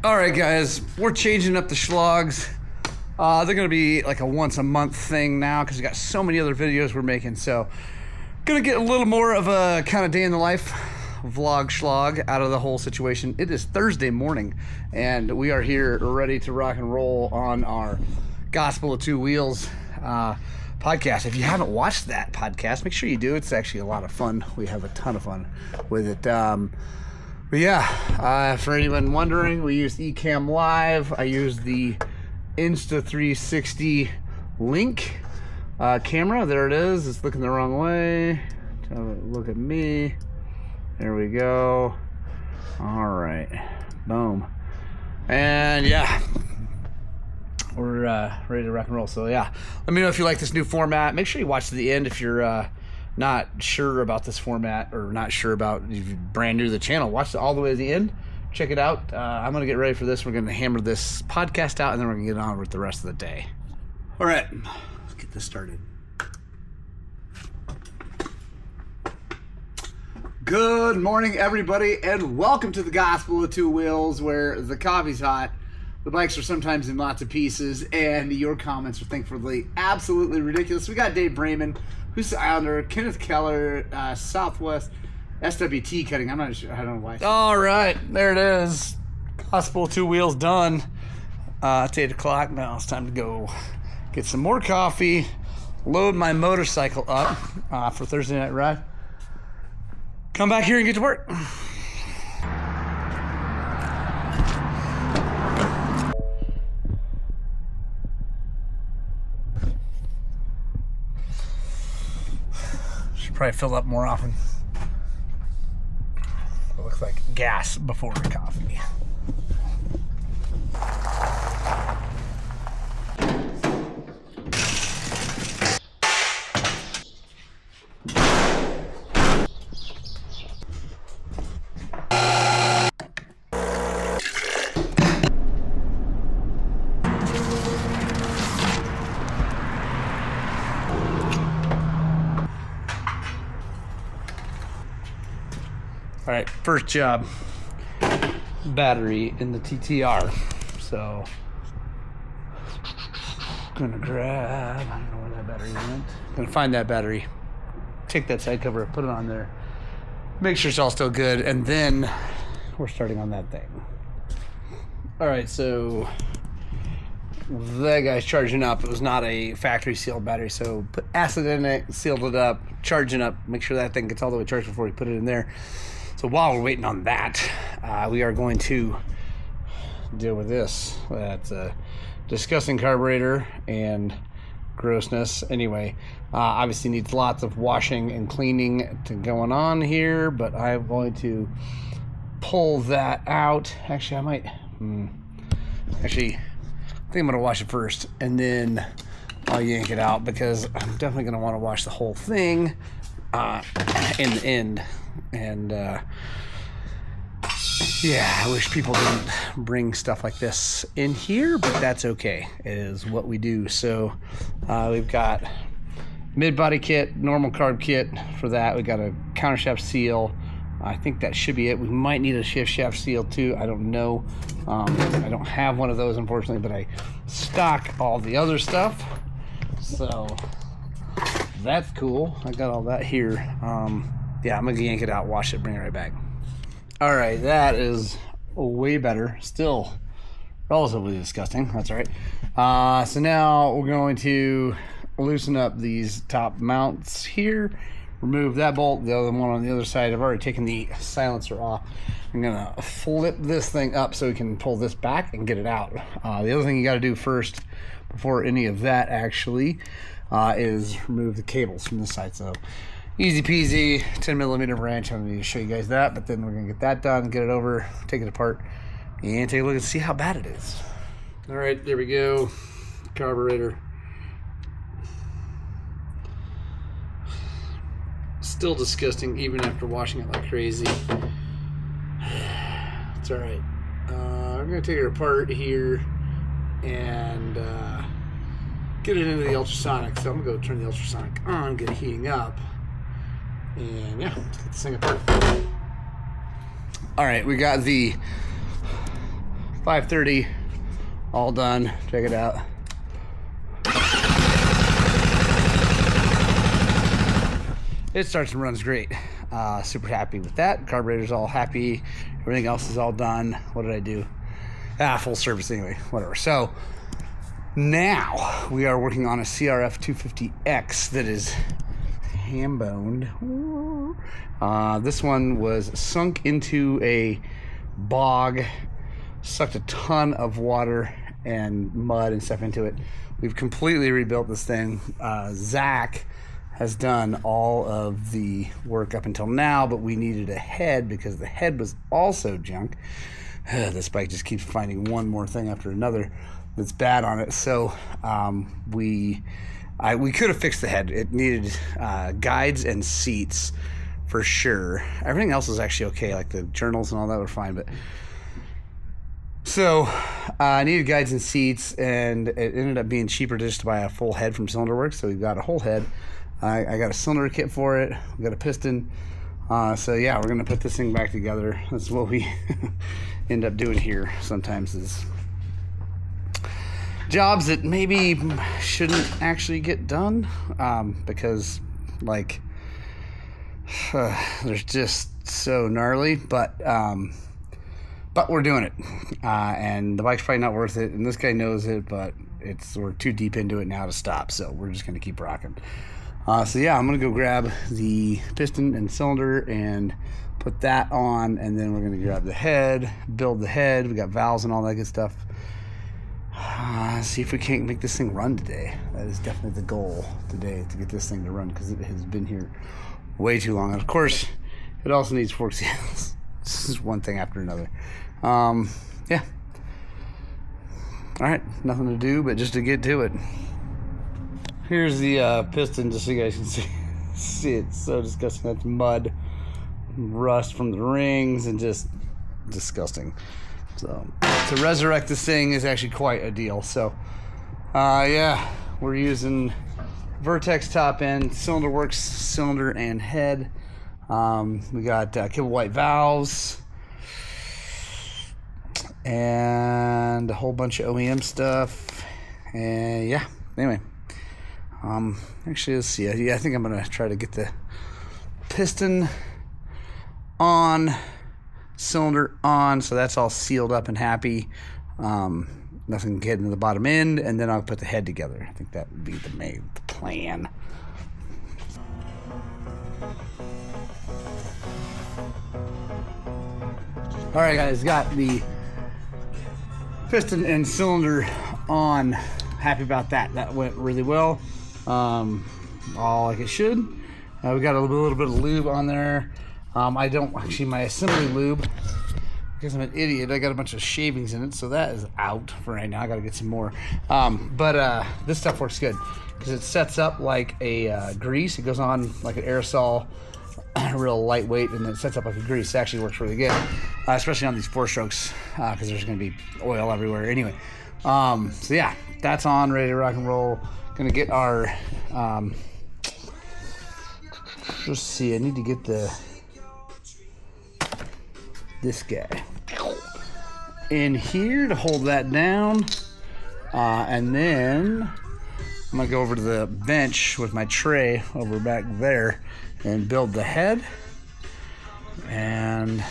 All right, guys, we're changing up the Shlogs. They're gonna be like a once a month thing now because we got so many other videos we're making. So, gonna get a little more of a kind of day in the life vlog Shlog out of the whole situation. It is Thursday morning, and we are here ready to rock and roll on our Gospel of Two Wheels podcast. If you haven't watched that podcast, make sure you do. It's actually a lot of fun. We have a ton of fun with it. But yeah, for anyone wondering, we used Ecamm Live. I used the Insta360 Link camera. There it is. It's looking the wrong way. Look at me. There we go. All right. Boom. And yeah, we're ready to rock and roll. So yeah, let me know if you like this new format. Make sure you watch to the end if you're not sure about this format or not sure about if you're brand new to the channel. Watch it all the way to the end. Check it out. I'm gonna get ready for this. We're gonna hammer this podcast out, and then we're gonna get on with the rest of the day. All right, let's get this started. Good morning, everybody, and welcome to the Gospel of Two Wheels, where the coffee's hot, the bikes are sometimes in lots of pieces, and your comments are thankfully absolutely ridiculous. We got Dave Brayman, who's the Islander, Kenneth Keller, Southwest, SWT cutting. I'm not sure. I don't know why. All right, there it is. Gospel Two Wheels done. It's 8 o'clock now. It's time to go get some more coffee, load my motorcycle up for Thursday night ride. Come back here and get to work. Should probably fill up more often. It looks like gas before the coffee. All right, first job, battery in the TTR. So, gonna grab, I don't know where that battery went. Gonna find that battery, take that side cover, put it on there, make sure it's all still good, and then we're starting on that thing. All right, so that guy's charging up. It was not a factory sealed battery, so put acid in it, sealed it up, charging up, make sure that thing gets all the way charged before you put it in there. So while we're waiting on that, we are going to deal with this. That's a disgusting carburetor and grossness. Anyway, obviously needs lots of washing and cleaning going on here, but I'm going to pull that out. Actually, I might, actually, I think I'm going to wash it first, and then I'll yank it out, because I'm definitely going to want to wash the whole thing in the end. And yeah, I wish people didn't bring stuff like this in here, but that's okay. It is what we do. So we've got mid-body kit, normal carb kit for that. We got a countershaft seal. I think that should be it. We might need a shift shaft seal too. I don't know. I don't have one of those, unfortunately, but I stock all the other stuff. So that's cool. I got all that here. Yeah, I'm gonna yank it out, wash it, bring it right back. All right, that is way better. Still relatively disgusting. That's all right. So now we're going to loosen up these top mounts here, remove that bolt, the other one on the other side. I've already taken the silencer off. I'm gonna flip this thing up so we can pull this back and get it out. The other thing you gotta do first, before any of that actually, is remove the cables from this side. So easy peasy, 10mm wrench. I'm going to show you guys that, but then we're going to get that done, get it over, take it apart, and take a look and see how bad it is. All right, there we go. Carburetor. Still disgusting, even after washing it like crazy. It's all right. I'm going to take it apart here and get it into the ultrasonic. So I'm going to go turn the ultrasonic on, get it heating up. And yeah, let's get this thing apart. All right, we got the 5:30, all done. Check it out. It starts and runs great. Super happy with that. Carburetor's all happy. Everything else is all done. What did I do? Full service anyway, whatever. So now we are working on a CRF250X that is ham-boned. This one was sunk into a bog, sucked a ton of water and mud and stuff into it. We've completely rebuilt this thing. Zach has done all of the work up until now, but we needed a head because the head was also junk. This bike just keeps finding one more thing after another that's bad on it. So we could have fixed the head. It needed guides and seats for sure. Everything else was actually okay, like the journals and all that were fine, but so I needed guides and seats, and it ended up being cheaper just to buy a full head from Cylinder Works. So we've got a whole head. I got a cylinder kit for it. We got a piston. So yeah, we're gonna put this thing back together. That's what we end up doing here sometimes, is jobs that maybe shouldn't actually get done because like they're just so gnarly, but we're doing it, and the bike's probably not worth it, and this guy knows it, but we're too deep into it now to stop, so we're just gonna keep rocking. So yeah, I'm gonna go grab the piston and cylinder and put that on, and then we're gonna grab the head, build the head. We got valves and all that good stuff. See if we can't make this thing run today. That is definitely the goal today, to get this thing to run, because it has been here way too long. And of course, it also needs fork seals. This is one thing after another. Yeah. All right, nothing to do but just to get to it. Here's the piston, just so you guys can see it. So disgusting. That's mud, rust from the rings, and just disgusting. So to resurrect this thing is actually quite a deal. So yeah, we're using Vertex top end, Cylinder Works cylinder and head. We got Kibble White valves and a whole bunch of OEM stuff. And yeah, anyway, actually, let's see. Yeah, I think I'm gonna try to get the piston on, cylinder on, so that's all sealed up and happy. Nothing getting to the bottom end, and then I'll put the head together. I think that would be the plan. All right, guys, got the piston and cylinder on. Happy about that. That went really well. All like it should. We got a little bit of lube on there. I don't actually, my assembly lube, because I'm an idiot, I got a bunch of shavings in it, so that is out for right now. I gotta get some more. But this stuff works good because it sets up like a grease. It goes on like an aerosol, real lightweight, and it sets up like a grease. It actually works really good, especially on these 4-strokes, because there's gonna be oil everywhere anyway. So yeah, that's on, ready to rock and roll. Gonna get our let's see, I need to get this guy in here to hold that down, and then I'm gonna go over to the bench with my tray over back there and build the head and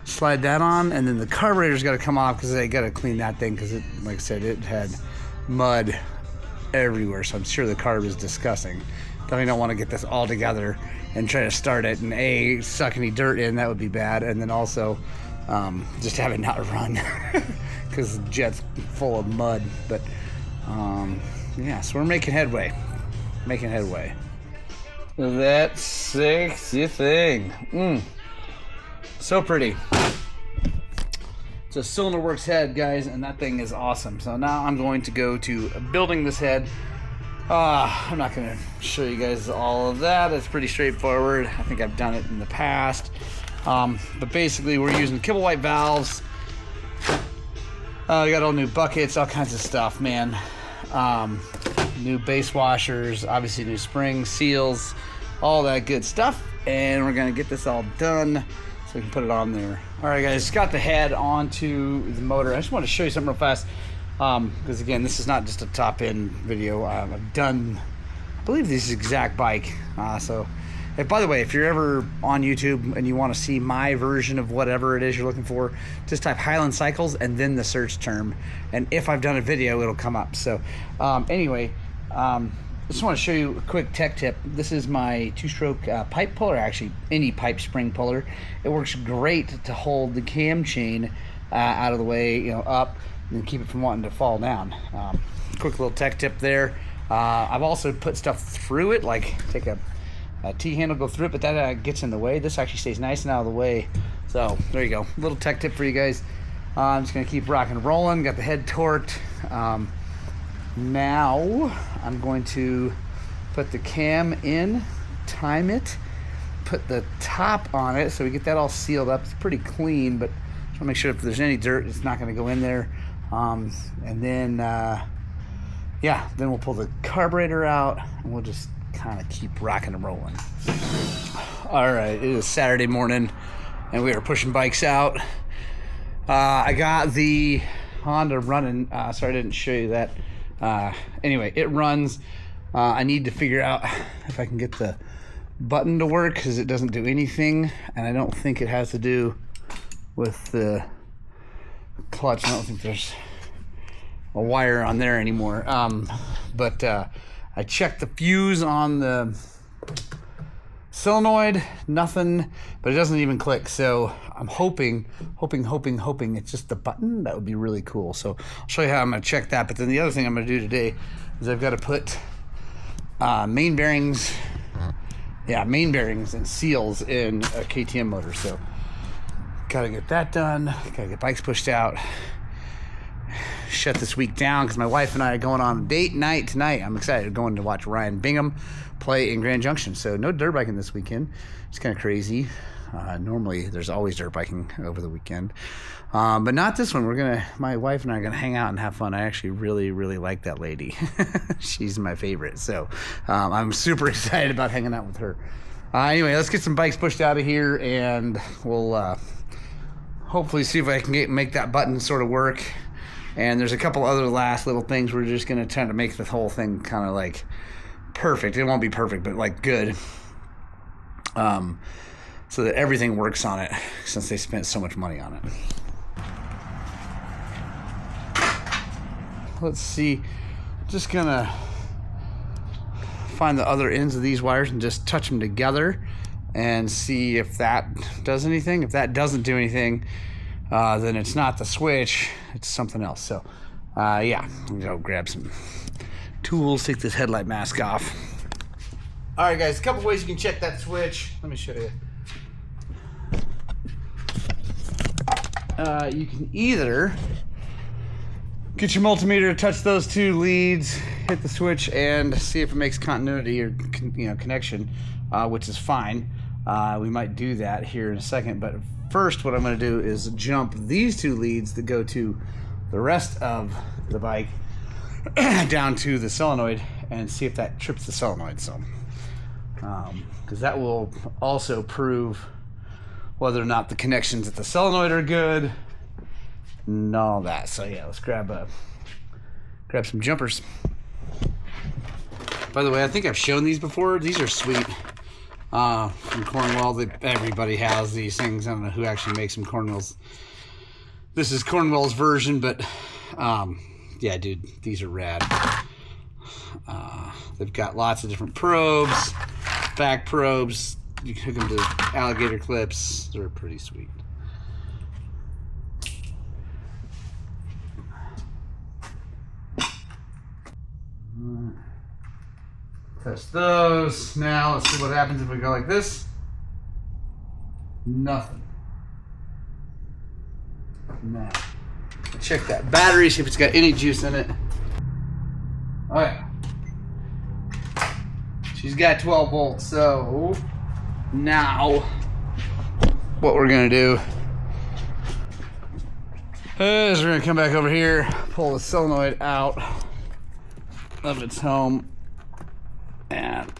slide that on, and then the carburetor's got to come off because I got to clean that thing, because it, like I said, it had mud everywhere, so I'm sure the carb is disgusting. Definitely don't want to get this all together and try to start it and suck any dirt in. That would be bad. And then also just have it not run because the jet's full of mud. But yeah, so we're making headway. That sexy thing. So pretty. It's a Cylinder Works head, guys, and that thing is awesome. So now I'm going to go to building this head. I'm not going to show you guys all of that. It's pretty straightforward. I think I've done it in the past. But basically, we're using Kibble White valves. We got all new buckets, all kinds of stuff, man. New base washers, obviously new springs, seals, all that good stuff. And we're going to get this all done. so we can put it on there. All right, guys, got the head onto the motor. I just want to show you something real fast, because again, this is not just a top-end video. I've done, I believe, this exact bike. So, if, by the way, if you're ever on YouTube and you want to see my version of whatever it is you're looking for, just type Highland Cycles and then the search term, and if I've done a video, it'll come up. So, anyway. I just want to show you a quick tech tip. This is my two-stroke pipe puller, actually any pipe spring puller. It works great to hold the cam chain out of the way, you know, up, and keep it from wanting to fall down. Quick little tech tip there. I've also put stuff through it, like take a T-handle, go through it, but that gets in the way. This actually stays nice and out of the way. So there you go, little tech tip for you guys. I'm just gonna keep rocking and rolling. Got the head torqued. Now I'm going to put the cam in, time it, put the top on it so we get that all sealed up. It's pretty clean, but just want to make sure if there's any dirt, it's not going to go in there. And then, yeah, then we'll pull the carburetor out and we'll just kind of keep rocking and rolling. All right, it is Saturday morning and we are pushing bikes out. I got the Honda running. Sorry, I didn't show you that. Anyway, it runs. I need to figure out if I can get the button to work because it doesn't do anything, and I don't think it has to do with the clutch. I don't think there's a wire on there anymore. But I checked the fuse on the solenoid, nothing, but it doesn't even click. So I'm hoping it's just the button. That would be really cool. So I'll show you how I'm gonna check that. But then the other thing I'm gonna do today is I've got to put main bearings and seals in a KTM motor. So gotta get that done. Gotta get bikes pushed out. Shut this week down because my wife and I are going on a date night tonight. I'm excited. Going to watch Ryan Bingham play in Grand Junction. So no dirt biking this weekend. It's kind of crazy. Normally there's always dirt biking over the weekend, but not this one. My wife and I are gonna hang out and have fun. I actually really like that lady. She's my favorite. So I'm super excited about hanging out with her. Anyway, let's get some bikes pushed out of here and we'll hopefully see if I can make that button sort of work. And there's a couple other last little things we're just gonna try to make the whole thing kind of like perfect. It won't be perfect, but like good. So that everything works on it since they spent so much money on it. Let's see, just gonna find the other ends of these wires and just touch them together and see if that does anything. If that doesn't do anything, then it's not the switch, it's something else. So yeah, I'm gonna go grab some tools, take this headlight mask off. All right guys, a couple ways you can check that switch. Let me show you. You can either get your multimeter to touch those two leads, hit the switch, and see if it makes continuity or connection, which is fine. We might do that here in a second, but first what I'm going to do is jump these two leads that go to the rest of the bike down to the solenoid and see if that trips the solenoid. So, because that will also prove whether or not the connections at the solenoid are good and all that. So yeah, let's grab some jumpers. By the way, I think I've shown these before. These are sweet. From Cornwall. Everybody has these things. I don't know who actually makes them. Cornwall's. This is Cornwall's version, but yeah, dude, these are rad. They've got lots of different probes, back probes. You can hook them to alligator clips. They're pretty sweet. Test those. Now let's see what happens if we go like this. Nothing. Now, check that battery, see if it's got any juice in it. Oh yeah. She's got 12 volts, so now what we're gonna do is we're gonna come back over here, pull the solenoid out of its home, and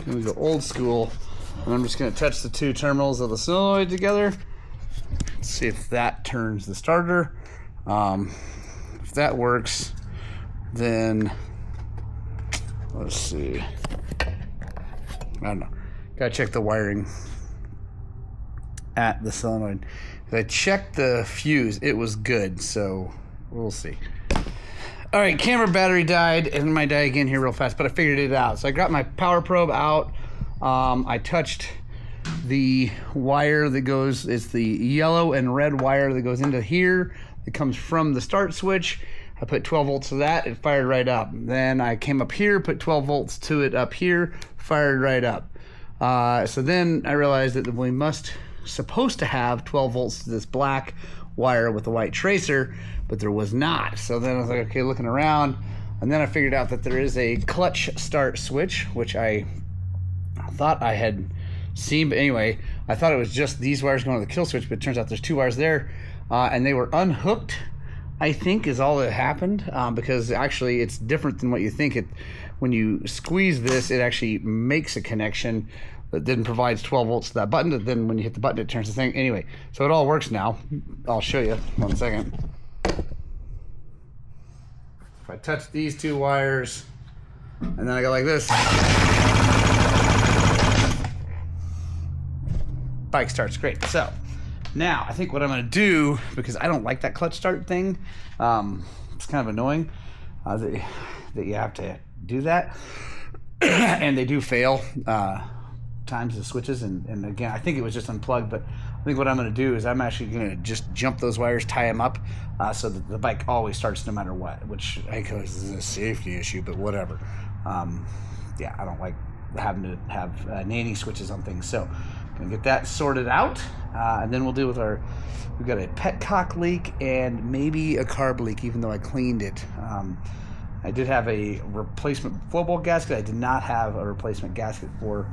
I'm gonna go old school, and I'm just gonna touch the two terminals of the solenoid together. Let's see if that turns the starter. If that works, then let's see. I don't know. Gotta check the wiring at the solenoid. If I checked the fuse, it was good, so we'll see. All right, camera battery died, and it might die again here real fast, but I figured it out. So I got my power probe out. I touched the wire that goes, it's the yellow and red wire that goes into here. It comes from the start switch. I put 12 volts to that, it fired right up. Then I came up here, put 12 volts to it up here, fired right up. So then I realized that we supposed to have 12 volts to this black wire with the white tracer, but there was not. So then I was like, okay, looking around, and then I figured out that there is a clutch start switch, which I thought I had seen, but anyway, I thought it was just these wires going to the kill switch, but it turns out there's two wires there, and they were unhooked, I think is all that happened, because actually it's different than what you think. When you squeeze this, it actually makes a connection that then provides 12 volts to that button, but then when you hit the button, it turns the thing. Anyway, so it all works now. I'll show you, 1 second. If I touch these two wires, and then I go like this, bike starts great. So now I think what I'm gonna do, because I don't like that clutch start thing, it's kind of annoying that you have to do that, and they do fail times the switches, and again, I think it was just unplugged, but I think what I'm going to do is I'm actually going to just jump those wires, tie them up, so that the bike always starts no matter what, which I think is a safety issue, but whatever. Yeah, I don't like having to have nanny switches on things, so I'm going to get that sorted out, and then we'll deal with we've got a petcock leak and maybe a carb leak, even though I cleaned it. I did have a replacement flow ball gasket. I did not have a replacement gasket or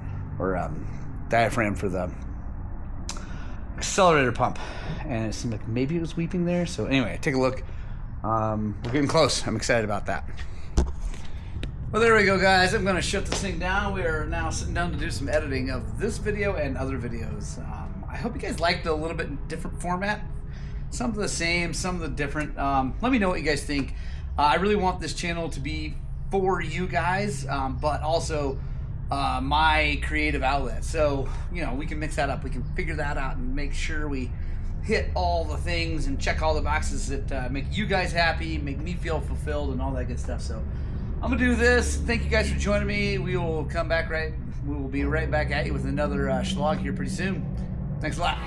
diaphragm for the accelerator pump, and it seemed like maybe it was weeping there. So anyway, take a look. We're getting close. I'm excited about that. Well, there we go, guys. I'm going to shut this thing down. We are now sitting down to do some editing of this video and other videos. I hope you guys liked the little bit different format. Some of the same, some of the different. Let me know what you guys think. I really want this channel to be for you guys, but also my creative outlet. So, you know, we can mix that up. We can figure that out and make sure we hit all the things and check all the boxes that make you guys happy, make me feel fulfilled, and all that good stuff. So I'm gonna do this. Thank you guys for joining me. We will come back we will be right back at you with another Shlog here pretty soon. Thanks a lot.